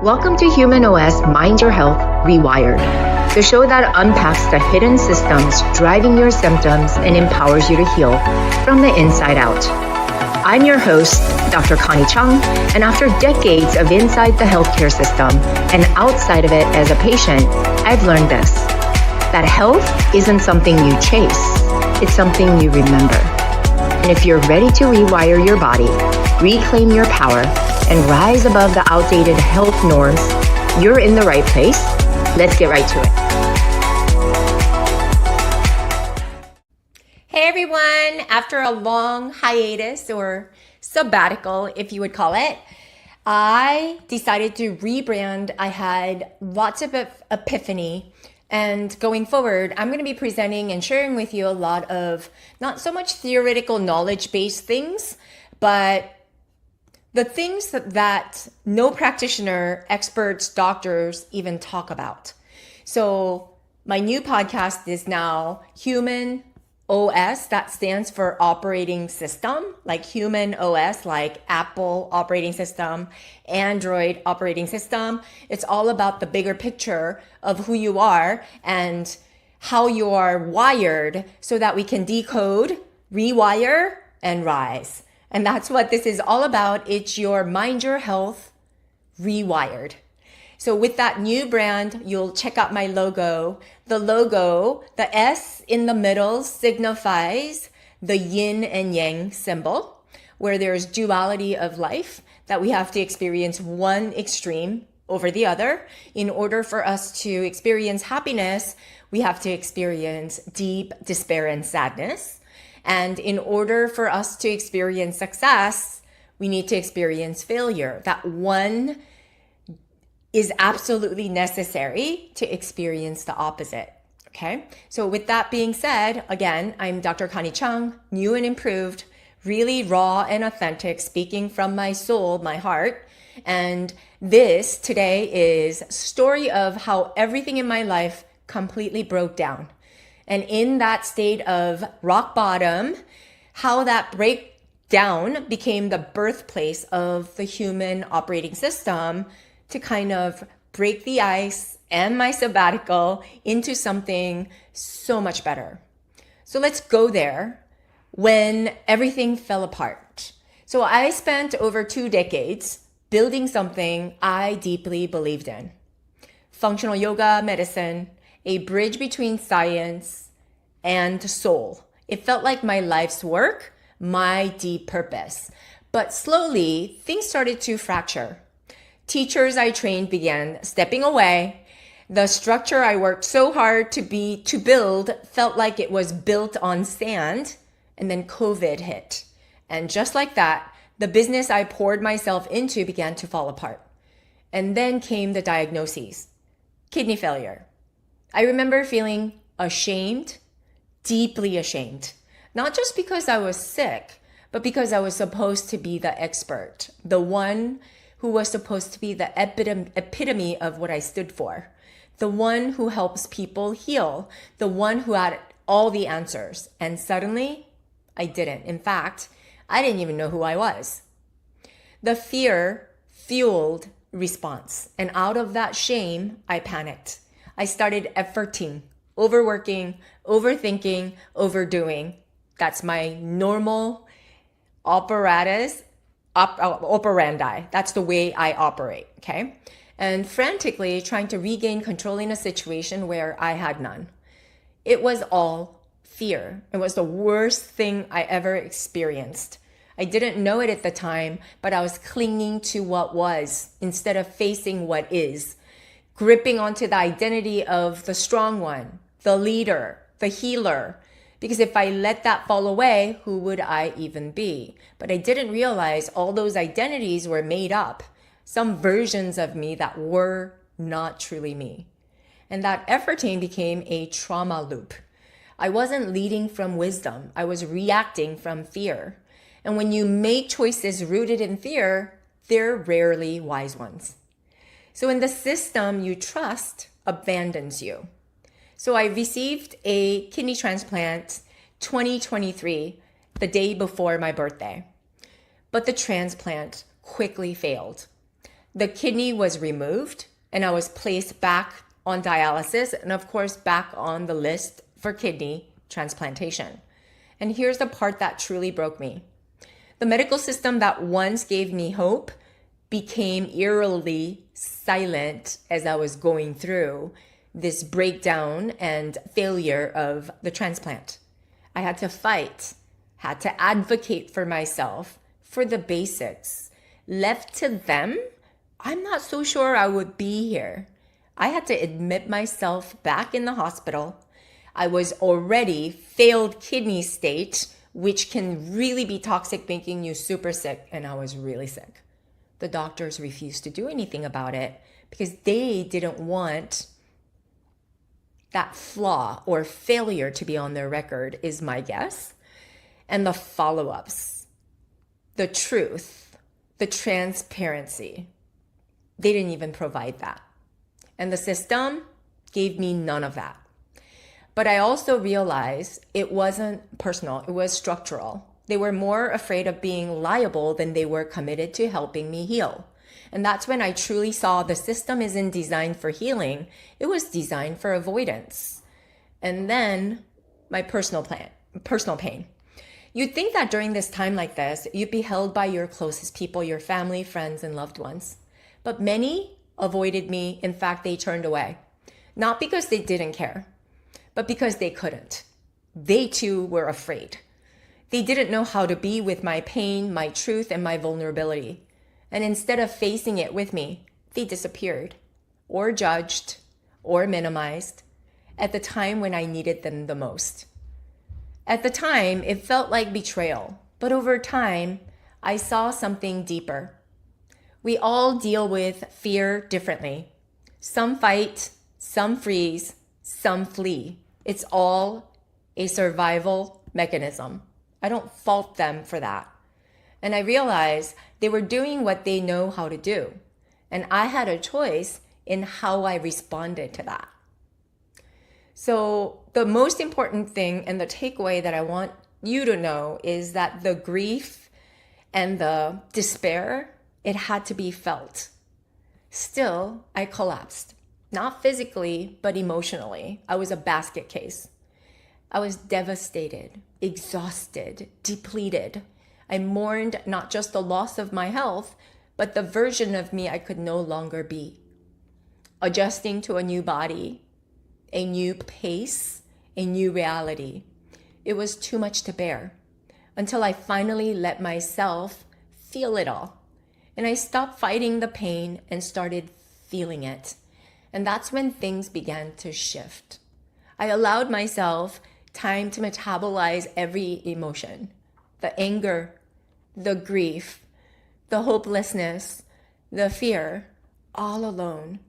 Welcome to Human OS Mind Your Health Rewired, the show that unpacks the hidden systems driving your symptoms and empowers you to heal from the inside out. I'm your host, Dr. Connie Cheung, and after decades of inside the healthcare system and outside of it as a patient, I've learned this, that health isn't something you chase, it's something you remember. And if you're ready to rewire your body, reclaim your power, and rise above the outdated health norms, you're in the right place. Let's get right to it. Hey everyone, after a long hiatus or sabbatical, if you would call it, I decided to rebrand. I had lots of epiphany, and going forward, I'm going to be presenting and sharing with you a lot of not so much theoretical knowledge-based things, but the things that no practitioner, experts, doctors even talk about. So my new podcast is now Human OS, that stands for operating system, like Human OS, like Apple operating system, Android operating system. It's all about the bigger picture of who you are and how you are wired so that we can decode, rewire, and rise. And that's what this is all about. It's your Mind Your Health Rewired. So with that new brand, you'll check out my logo. The logo, the S in the middle signifies the yin and yang symbol, where there's duality of life, that we have to experience one extreme over the other. In order for us to experience happiness, we have to experience deep despair and sadness. And in order for us to experience success, we need to experience failure. That one is absolutely necessary to experience the opposite. Okay. So with that being said, again, I'm Dr. Connie Cheung, new and improved, really raw and authentic, speaking from my soul, my heart. And this today is a story of how everything in my life completely broke down. And in that state of rock bottom, how that breakdown became the birthplace of the human operating system to kind of break the ice and my sabbatical into something so much better. So let's go there when everything fell apart. So I spent over 2 decades building something I deeply believed in. Functional yoga, medicine, a bridge between science and soul. It felt like my life's work, my deep purpose. But slowly, things started to fracture. Teachers I trained began stepping away. The structure I worked so hard to build felt like it was built on sand, and then COVID hit. And just like that, the business I poured myself into began to fall apart. And then came the diagnoses. Kidney failure. I remember feeling ashamed, deeply ashamed, not just because I was sick, but because I was supposed to be the expert, the one who was supposed to be the epitome of what I stood for, the one who helps people heal, the one who had all the answers. And suddenly, I didn't. In fact, I didn't even know who I was. The fear fueled response. And out of that shame, I panicked. I started efforting, overworking, overthinking, overdoing. That's my normal operandi. That's the way I operate, okay? And frantically trying to regain control in a situation where I had none. It was all fear. It was the worst thing I ever experienced. I didn't know it at the time, but I was clinging to what was instead of facing what is, gripping onto the identity of the strong one, the leader, the healer. Because if I let that fall away, who would I even be? But I didn't realize all those identities were made up, some versions of me that were not truly me. And that efforting became a trauma loop. I wasn't leading from wisdom. I was reacting from fear. And when you make choices rooted in fear, they're rarely wise ones. So in the system you trust abandons you. So I received a kidney transplant 2023, the day before my birthday. But the transplant quickly failed. The kidney was removed and I was placed back on dialysis and of course back on the list for kidney transplantation. And here's the part that truly broke me. The medical system that once gave me hope became eerily silent as I was going through this breakdown and failure of the transplant. I had to fight, had to advocate for myself, for the basics. Left to them, I'm not so sure I would be here. I had to admit myself back in the hospital. I was already failed kidney state, which can really be toxic, making you super sick, and I was really sick. The doctors refused to do anything about it because they didn't want that flaw or failure to be on their record, is my guess. And the follow-ups, the truth, the transparency, they didn't even provide that. And the system gave me none of that. But I also realized it wasn't personal, it was structural. They were more afraid of being liable than they were committed to helping me heal. And that's when I truly saw the system isn't designed for healing, it was designed for avoidance. And then my personal pain. You'd think that during this time like this, you'd be held by your closest people, your family, friends, and loved ones. But many avoided me. In fact, they turned away. Not because they didn't care, but because they couldn't. They too were afraid. They didn't know how to be with my pain, my truth, and my vulnerability. And instead of facing it with me, they disappeared, or judged, or minimized at the time when I needed them the most. At the time, it felt like betrayal, but over time, I saw something deeper. We all deal with fear differently. Some fight, some freeze, some flee. It's all a survival mechanism. I don't fault them for that. And I realized they were doing what they know how to do. And I had a choice in how I responded to that. So the most important thing and the takeaway that I want you to know is that the grief and the despair, it had to be felt. Still, I collapsed. Not physically, but emotionally. I was a basket case. I was devastated, exhausted, depleted. I mourned not just the loss of my health, but the version of me I could no longer be. Adjusting to a new body, a new pace, a new reality. It was too much to bear until I finally let myself feel it all. And I stopped fighting the pain and started feeling it. And that's when things began to shift. I allowed myself time to metabolize every emotion, the anger, the grief, the hopelessness, the fear, all alone.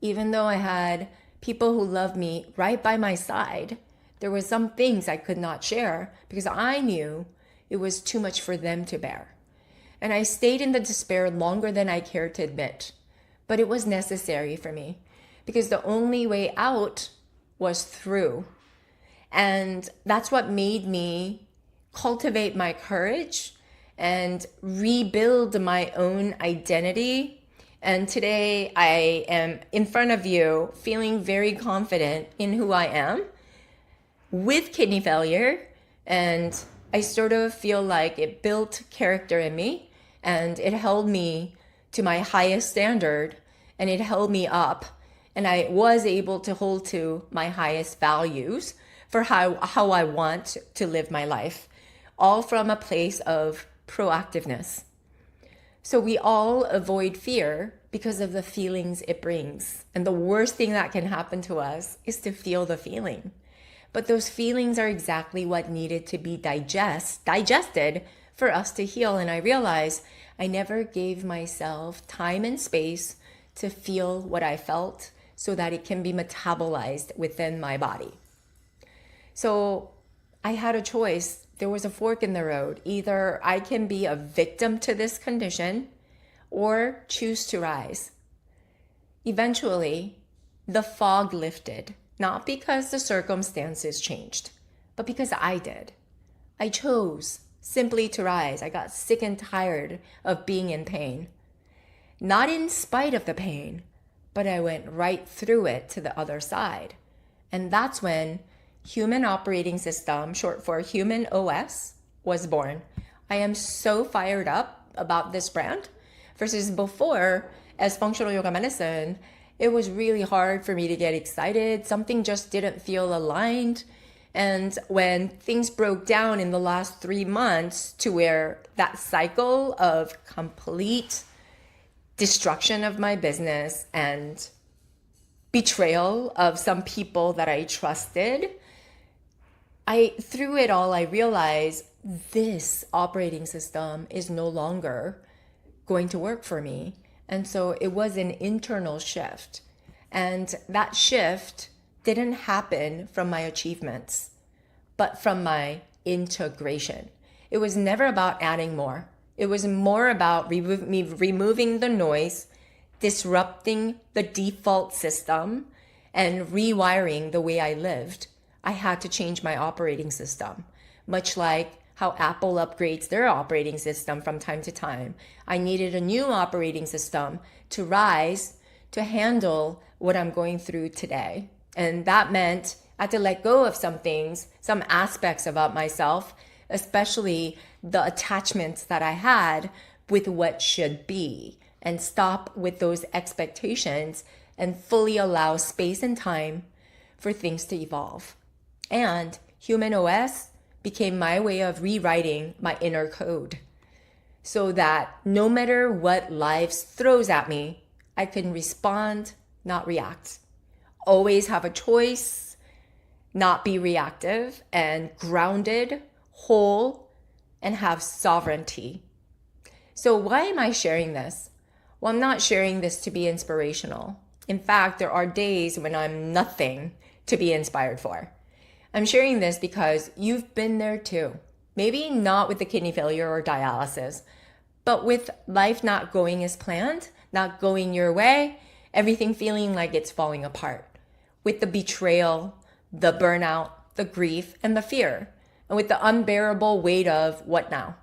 Even though I had people who loved me right by my side, there were some things I could not share because I knew it was too much for them to bear. And I stayed in the despair longer than I cared to admit. But it was necessary for me because the only way out was through. And that's what made me cultivate my courage and rebuild my own identity. And today I am in front of you feeling very confident in who I am with kidney failure. And I sort of feel like it built character in me and it held me to my highest standard and it held me up. And I was able to hold to my highest values for how I want to live my life, all from a place of proactiveness. So we all avoid fear because of the feelings it brings. And the worst thing that can happen to us is to feel the feeling. But those feelings are exactly what needed to be digested for us to heal. And I realized I never gave myself time and space to feel what I felt so that it can be metabolized within my body. So I had a choice. There was a fork in the road. Either I can be a victim to this condition or choose to rise. Eventually, the fog lifted, not because the circumstances changed, but because I did. I chose simply to rise. I got sick and tired of being in pain. not in spite of the pain, but I went right through it to the other side. And that's when Human Operating System, short for Human OS, was born. I am so fired up about this brand versus before, as functional yoga medicine, it was really hard for me to get excited. Something just didn't feel aligned. And when things broke down in the last 3 months to where that cycle of complete destruction of my business and betrayal of some people that I trusted, through it all, I realized this operating system is no longer going to work for me. And so it was an internal shift. And that shift didn't happen from my achievements, but from my integration. It was never about adding more. It was more about me removing the noise, disrupting the default system, and rewiring the way I lived. I had to change my operating system, much like how Apple upgrades their operating system from time to time. I needed a new operating system to rise to handle what I'm going through today. And that meant I had to let go of some things, some aspects about myself, especially the attachments that I had with what should be, and stop with those expectations and fully allow space and time for things to evolve. And Human OS became my way of rewriting my inner code so that no matter what life throws at me, I can respond, not react. Always have a choice, not be reactive, and grounded, whole, and have sovereignty. So why am I sharing this? Well, I'm not sharing this to be inspirational. In fact, there are days when I'm nothing to be inspired for. I'm sharing this because you've been there too. Maybe not with the kidney failure or dialysis, but with life not going as planned, not going your way, everything feeling like it's falling apart. With the betrayal, the burnout, the grief, and the fear, and with the unbearable weight of what now?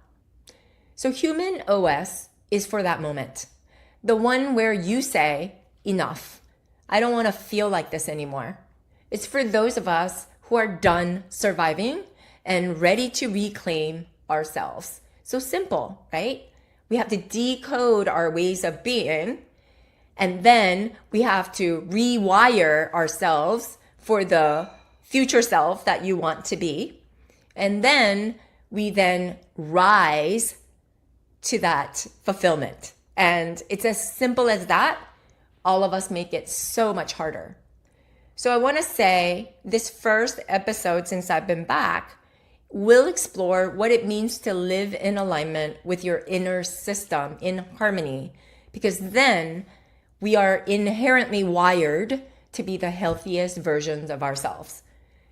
So Human OS is for that moment. The one where you say, enough. I don't want to feel like this anymore. It's for those of us who are done surviving and ready to reclaim ourselves. So simple, right? We have to decode our ways of being, and then we have to rewire ourselves for the future self that you want to be. And then we then rise to that fulfillment. And it's as simple as that. All of us make it so much harder. So I want to say this first episode since I've been back will explore what it means to live in alignment with your inner system in harmony, because then we are inherently wired to be the healthiest versions of ourselves.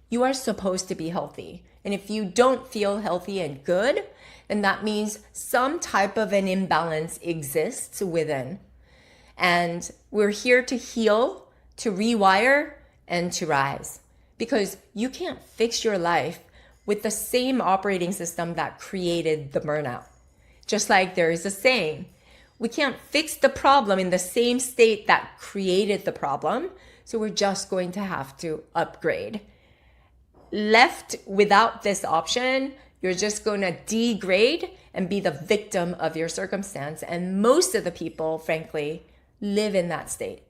You are supposed to be healthy. And if you don't feel healthy and good, then that means some type of an imbalance exists within. And we're here to heal, to rewire, and to rise. Because you can't fix your life with the same operating system that created the burnout. Just like there is a saying, we can't fix the problem in the same state that created the problem. So we're just going to have to upgrade. Left without this option, you're just going to degrade and be the victim of your circumstance. And most of the people, frankly, live in that state.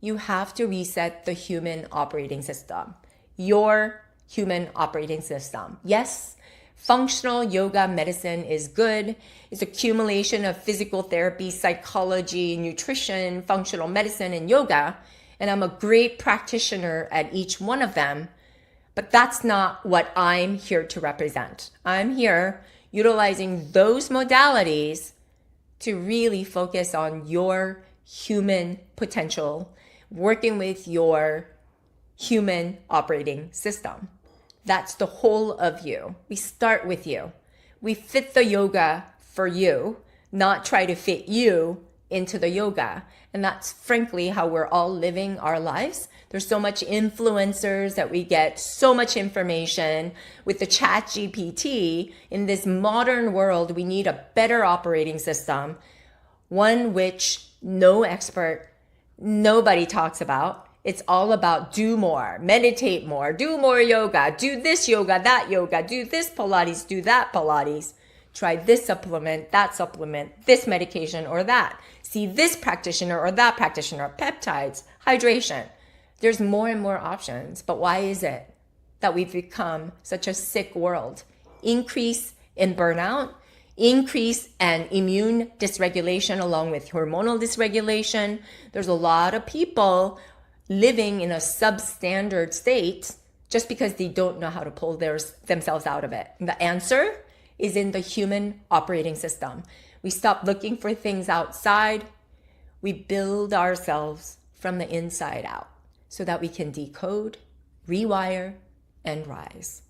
You have to reset the human operating system, your human operating system. Yes, functional yoga medicine is good. It's accumulation of physical therapy, psychology, nutrition, functional medicine, and yoga. And I'm a great practitioner at each one of them. But that's not what I'm here to represent. I'm here utilizing those modalities to really focus on your human potential, working with your human operating system. That's the whole of you. We start with you. We fit the yoga for you, not try to fit you into the yoga. And that's frankly how we're all living our lives. There's so much influencers that we get so much information with the chat GPT. In this modern world, we need a better operating system. one which no expert, nobody talks about. It's all about do more, meditate more, do more yoga, do this yoga, that yoga, do this Pilates, do that Pilates. Try this supplement, this medication or that. See this practitioner or that practitioner, peptides, hydration. There's more and more options. But why is it that we've become such a sick world? Increase in burnout, increase and immune dysregulation along with hormonal dysregulation. There's a lot of people living in a substandard state just because they don't know how to pull themselves out of it. And the answer is in the human operating system. We stop looking for things outside. We build ourselves from the inside out so that we can decode, rewire, and rise.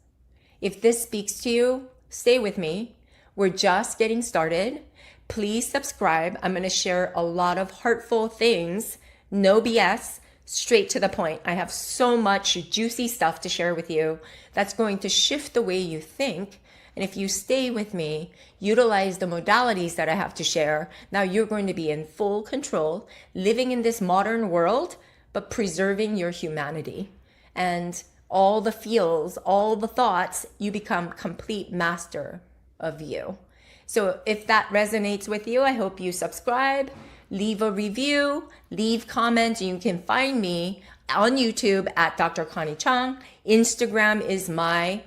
If this speaks to you, stay with me. We're just getting started. Please subscribe. I'm going to share a lot of heartful things, no BS, straight to the point. I have so much juicy stuff to share with you that's going to shift the way you think. And if you stay with me, utilize the modalities that I have to share, now you're going to be in full control, living in this modern world, but preserving your humanity. And all the feels, all the thoughts, you become complete master of you. So if that resonates with you, I hope you subscribe, leave a review, leave comments. You can find me on YouTube at Dr. Connie Cheung. Instagram is my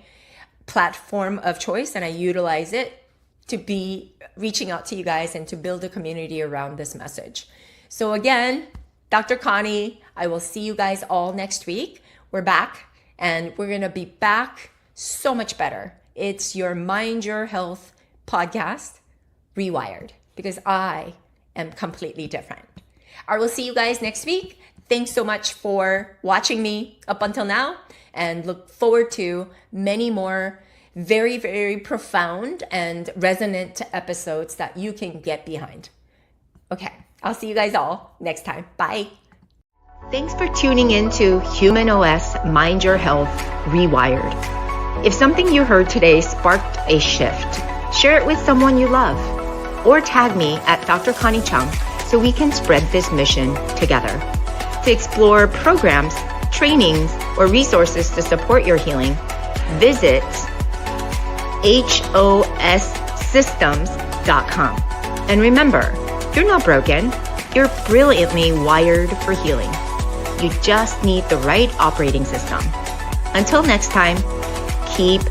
platform of choice, and I utilize it to be reaching out to you guys and to build a community around this message. So again, Dr. Connie, I will see you guys all next week. We're back, and we're going to be back so much better. It's your Mind Your Health podcast, Rewired, because I am completely different. I will see you guys next week. Thanks so much for watching me up until now, and look forward to many more very, very profound and resonant episodes that you can get behind. Okay, I'll see you guys all next time. Bye. Thanks for tuning in to Human OS Mind Your Health Rewired. If something you heard today sparked a shift, share it with someone you love, or tag me at Dr. Connie Cheung so we can spread this mission together. To explore programs, trainings, or resources to support your healing, visit hossystems.com. And remember, you're not broken. You're brilliantly wired for healing. You just need the right operating system. Until next time, keep